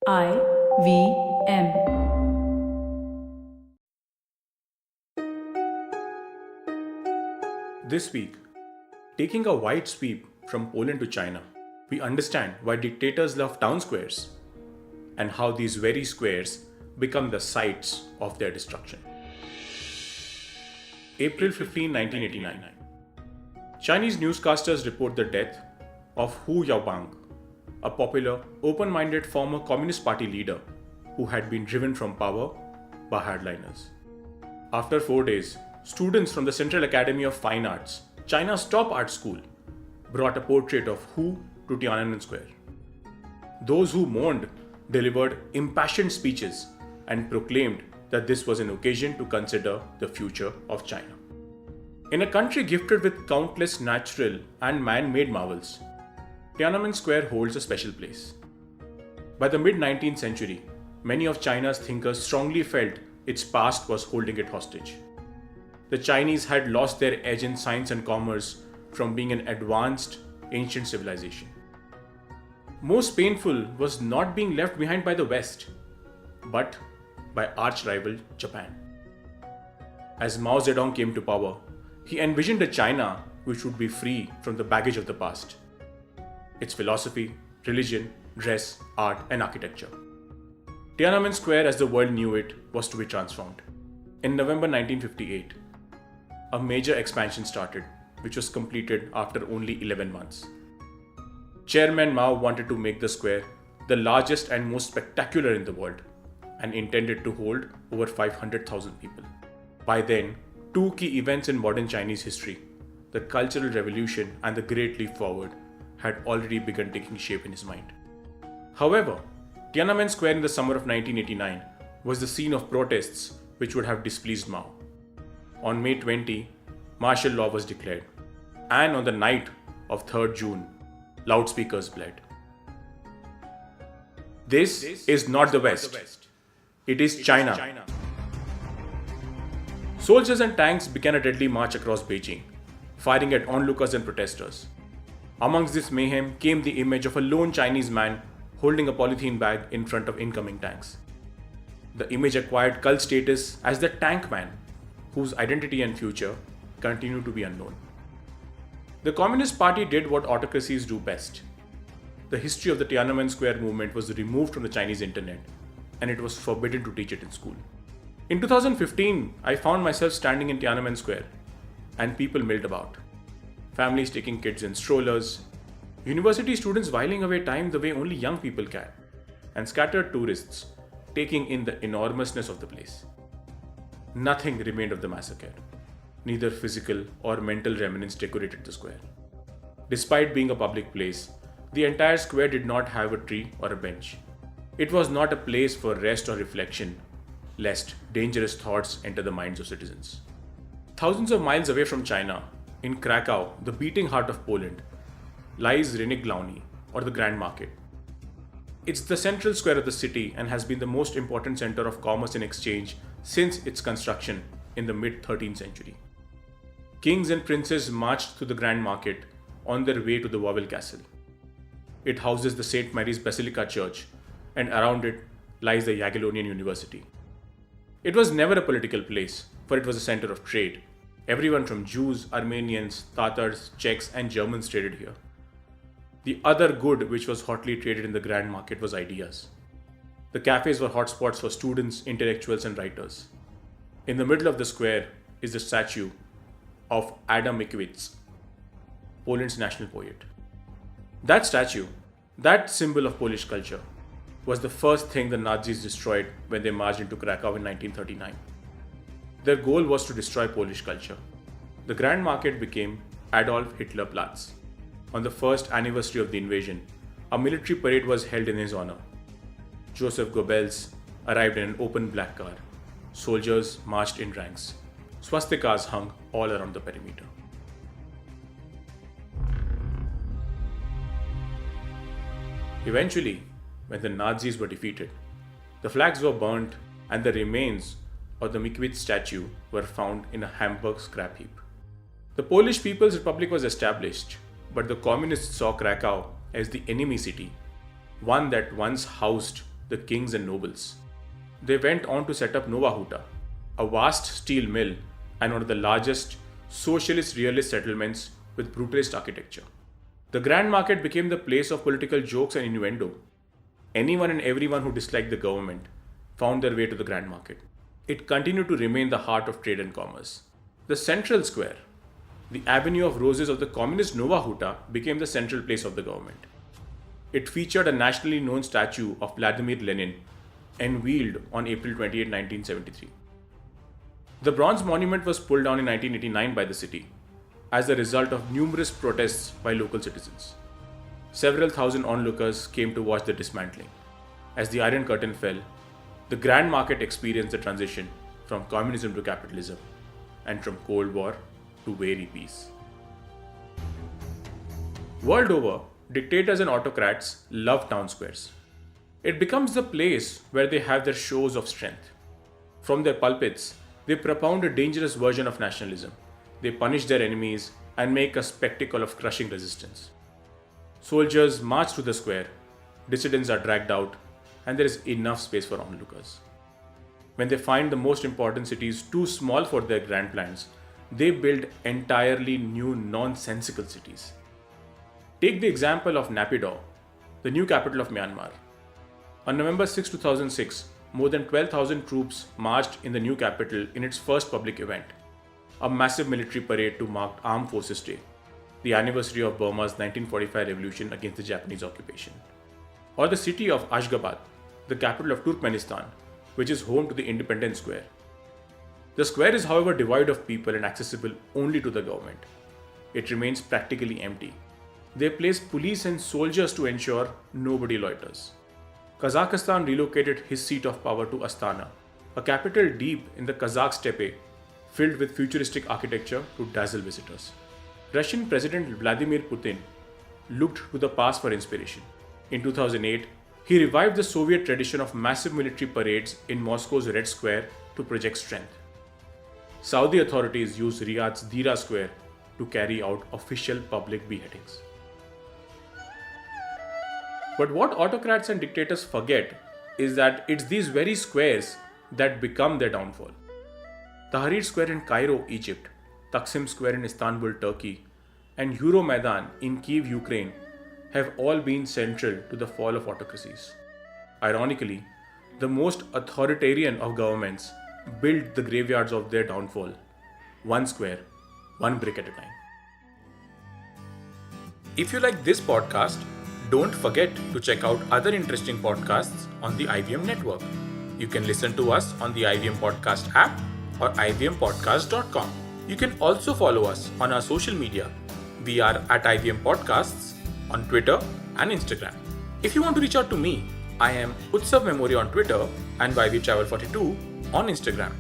IVM. This week, taking a wide sweep from Poland to China, we understand why dictators love town squares and how these very squares become the sites of their destruction. April 15, 1989. Chinese newscasters report the death of Hu Yaobang, a popular, open-minded former Communist Party leader who had been driven from power by hardliners. After 4 days, students from the Central Academy of Fine Arts, China's top art school, brought a portrait of Hu to Tiananmen Square. Those who mourned delivered impassioned speeches and proclaimed that this was an occasion to consider the future of China. In a country gifted with countless natural and man-made marvels, Tiananmen Square holds a special place. By the mid-19th century, many of China's thinkers strongly felt its past was holding it hostage. The Chinese had lost their edge in science and commerce from being an advanced, ancient civilization. Most painful was not being left behind by the West, but by arch-rival Japan. As Mao Zedong came to power, he envisioned a China which would be free from the baggage of the past. Its philosophy, religion, dress, art, and architecture. Tiananmen Square, as the world knew it, was to be transformed. In November 1958, a major expansion started, which was completed after only 11 months. Chairman Mao wanted to make the square the largest and most spectacular in the world and intended to hold over 500,000 people. By then, two key events in modern Chinese history, the Cultural Revolution and the Great Leap Forward, had already begun taking shape in his mind. However, Tiananmen Square in the summer of 1989 was the scene of protests which would have displeased Mao. On May 20, martial law was declared, and on the night of 3rd June, loudspeakers bled. This is not the West. It is China. Soldiers and tanks began a deadly march across Beijing, firing at onlookers and protesters. Amongst this mayhem came the image of a lone Chinese man holding a polythene bag in front of incoming tanks. The image acquired cult status as the Tank Man, whose identity and future continue to be unknown. The Communist Party did what autocracies do best. The history of the Tiananmen Square movement was removed from the Chinese internet, and it was forbidden to teach it in school. In 2015, I found myself standing in Tiananmen Square, and people milled about. Families taking kids in strollers, university students whiling away time the way only young people can, and scattered tourists taking in the enormousness of the place. Nothing remained of the massacre. Neither physical or mental remnants decorated the square. Despite being a public place, the entire square did not have a tree or a bench. It was not a place for rest or reflection, lest dangerous thoughts enter the minds of citizens. Thousands of miles away from China, in Krakow, the beating heart of Poland, lies Rynek Glowny, or the Grand Market. It's the central square of the city and has been the most important center of commerce and exchange since its construction in the mid-13th century. Kings and princes marched through the Grand Market on their way to the Wawel Castle. It houses the St. Mary's Basilica Church, and around it lies the Jagiellonian University. It was never a political place, for it was a center of trade. Everyone from Jews, Armenians, Tatars, Czechs, and Germans traded here. The other good which was hotly traded in the Grand Market was ideas. The cafes were hotspots for students, intellectuals, and writers. In the middle of the square is the statue of Adam Mickiewicz, Poland's national poet. That statue, that symbol of Polish culture, was the first thing the Nazis destroyed when they marched into Krakow in 1939. Their goal was to destroy Polish culture. The Grand Market became Adolf Hitler Platz. On the first anniversary of the invasion, a military parade was held in his honor. Joseph Goebbels arrived in an open black car. Soldiers marched in ranks. Swastikas hung all around the perimeter. Eventually, when the Nazis were defeated, the flags were burnt and the remains of the Mickiewicz statue were found in a Hamburg scrap heap. The Polish People's Republic was established, but the communists saw Krakow as the enemy city, one that once housed the kings and nobles. They went on to set up Nova Huta, a vast steel mill and one of the largest socialist realist settlements with brutalist architecture. The Grand Market became the place of political jokes and innuendo. Anyone and everyone who disliked the government found their way to the Grand Market. It continued to remain the heart of trade and commerce. The Central Square, the Avenue of Roses of the communist Nova Huta, became the central place of the government. It featured a nationally known statue of Vladimir Lenin, unveiled on April 28, 1973. The bronze monument was pulled down in 1989 by the city as a result of numerous protests by local citizens. Several thousand onlookers came to watch the dismantling. As the Iron Curtain fell, the Grand Market experienced the transition from communism to capitalism and from Cold War to wary peace. World over, dictators and autocrats love town squares. It becomes the place where they have their shows of strength. From their pulpits, they propound a dangerous version of nationalism. They punish their enemies and make a spectacle of crushing resistance. Soldiers march through the square, dissidents are dragged out, and there is enough space for onlookers. When they find the most important cities too small for their grand plans, they build entirely new nonsensical cities. Take the example of Naypyidaw, the new capital of Myanmar. On November 6, 2006, more than 12,000 troops marched in the new capital in its first public event, a massive military parade to mark Armed Forces Day, the anniversary of Burma's 1945 revolution against the Japanese occupation. Or the city of Ashgabat, the capital of Turkmenistan, which is home to the Independence Square. The square is, however, devoid of people and accessible only to the government. It remains practically empty. They place police and soldiers to ensure nobody loiters. Kazakhstan relocated his seat of power to Astana, a capital deep in the Kazakh steppe, filled with futuristic architecture to dazzle visitors. Russian President Vladimir Putin looked to the past for inspiration. In 2008, he revived the Soviet tradition of massive military parades in Moscow's Red Square to project strength. Saudi authorities used Riyadh's Dira Square to carry out official public beheadings. But what autocrats and dictators forget is that it's these very squares that become their downfall. Tahrir Square in Cairo, Egypt, Taksim Square in Istanbul, Turkey, and Euromaidan in Kyiv, Ukraine have all been central to the fall of autocracies. Ironically, the most authoritarian of governments build the graveyards of their downfall, one square, one brick at a time. If you like this podcast, don't forget to check out other interesting podcasts on the IVM network. You can listen to us on the IVM Podcast app or ivmpodcast.com. You can also follow us on our social media. We are at IVM Podcasts on Twitter and Instagram. If you want to reach out to me, I am Utsav Memory on Twitter and YVTravel42 on Instagram.